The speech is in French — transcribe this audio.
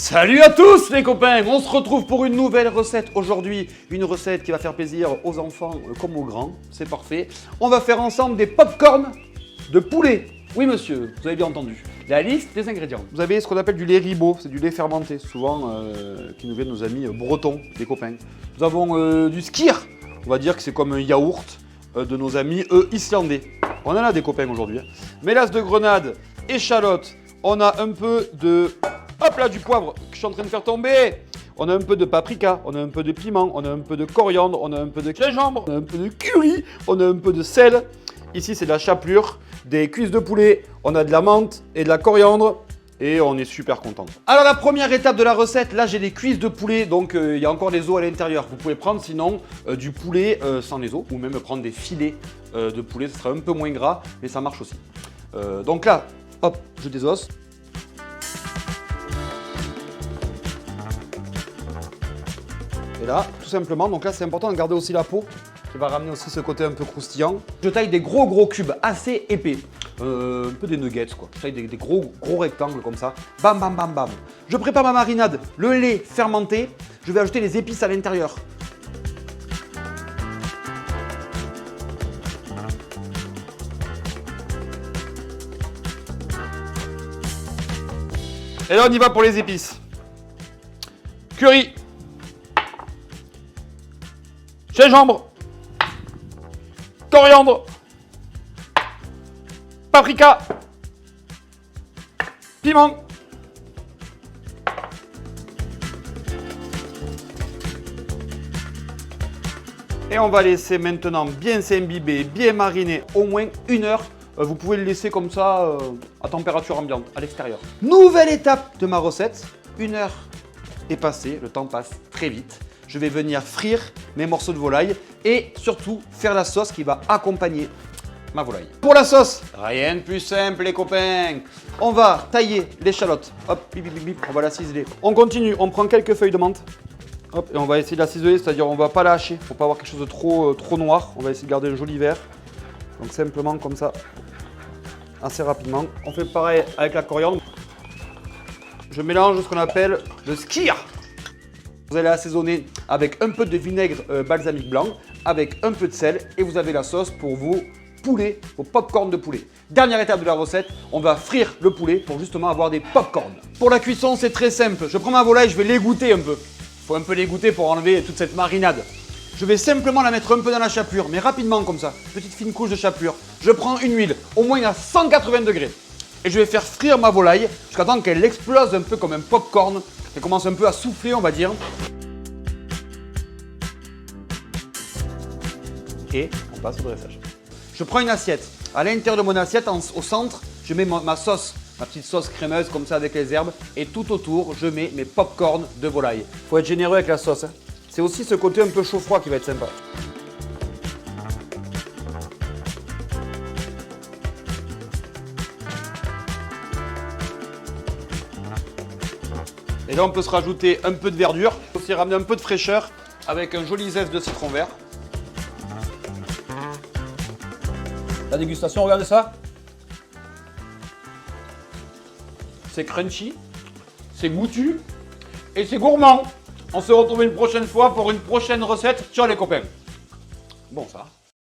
Salut à tous les copains, on se retrouve pour une nouvelle recette aujourd'hui. Une recette qui va faire plaisir aux enfants comme aux grands, c'est parfait. On va faire ensemble des pop-corn de poulet. Oui monsieur, vous avez bien entendu. La liste des ingrédients. Vous avez ce qu'on appelle du lait ribot, c'est du lait fermenté, souvent qui nous vient de nos amis bretons, des copains. Nous avons du skyr, on va dire que c'est comme un yaourt de nos amis islandais. On en a des copains aujourd'hui. Mélasse de grenade, échalote, on a un peu de... Hop là, du poivre que je suis en train de faire tomber. On a un peu de paprika, on a un peu de piment, on a un peu de coriandre, on a un peu de gingembre, on a un peu de curry, on a un peu de sel. Ici, c'est de la chapelure, des cuisses de poulet, on a de la menthe et de la coriandre. Et on est super content. Alors la première étape de la recette, là j'ai des cuisses de poulet, donc il y a encore des os à l'intérieur. Vous pouvez prendre sinon du poulet sans les os, ou même prendre des filets de poulet, ce sera un peu moins gras, mais ça marche aussi. Donc là, hop, je désosse. Et là, tout simplement, donc là c'est important de garder aussi la peau, qui va ramener aussi ce côté un peu croustillant. Je taille des gros cubes assez épais. Un peu des nuggets quoi. Je taille des gros rectangles comme ça. Bam bam bam bam. Je prépare ma marinade, le lait fermenté. Je vais ajouter les épices à l'intérieur. Et là on y va pour les épices. Curry. Gingembre. Coriandre. Paprika, piment, et on va laisser maintenant bien s'imbiber, bien mariner au moins 1 heure. Vous pouvez le laisser comme ça à température ambiante, à l'extérieur. Nouvelle étape de ma recette, 1 heure est passée, le temps passe très vite. Je vais venir frire mes morceaux de volaille et surtout faire la sauce qui va accompagner ma volaille. Pour la sauce, rien de plus simple les copains. On va tailler l'échalote. Hop, bip, bip, bip, on va la ciseler. On continue, on prend quelques feuilles de menthe. Hop, et on va essayer de la ciseler, c'est-à-dire on va pas la hacher. Faut pas avoir quelque chose de trop noir. On va essayer de garder un joli vert. Donc simplement comme ça, assez rapidement. On fait pareil avec la coriandre. Je mélange ce qu'on appelle le skyr. Vous allez assaisonner avec un peu de vinaigre balsamique blanc, avec un peu de sel et vous avez la sauce pour vos poulet, au popcorn de poulet. Dernière étape de la recette, on va frire le poulet pour justement avoir des popcorn. Pour la cuisson, c'est très simple. Je prends ma volaille, je vais l'égoutter un peu. Il faut un peu l'égoutter pour enlever toute cette marinade. Je vais simplement la mettre un peu dans la chapelure, mais rapidement comme ça. Petite fine couche de chapelure. Je prends une huile, au moins à 180 degrés. Et je vais faire frire ma volaille jusqu'à temps qu'elle explose un peu comme un popcorn. Elle commence un peu à souffler, on va dire. Et on passe au dressage. Je prends une assiette. À l'intérieur de mon assiette, au centre, je mets ma sauce, ma petite sauce crémeuse comme ça avec les herbes. Et tout autour, je mets mes pop-corn de volaille. Faut être généreux avec la sauce. Hein. C'est aussi ce côté un peu chaud-froid qui va être sympa. Et là, on peut se rajouter un peu de verdure. Aussi ramener un peu de fraîcheur avec un joli zeste de citron vert. La dégustation, regardez ça. C'est crunchy, c'est goûtu et c'est gourmand. On se retrouve une prochaine fois pour une prochaine recette. Ciao les copains. Bon ça.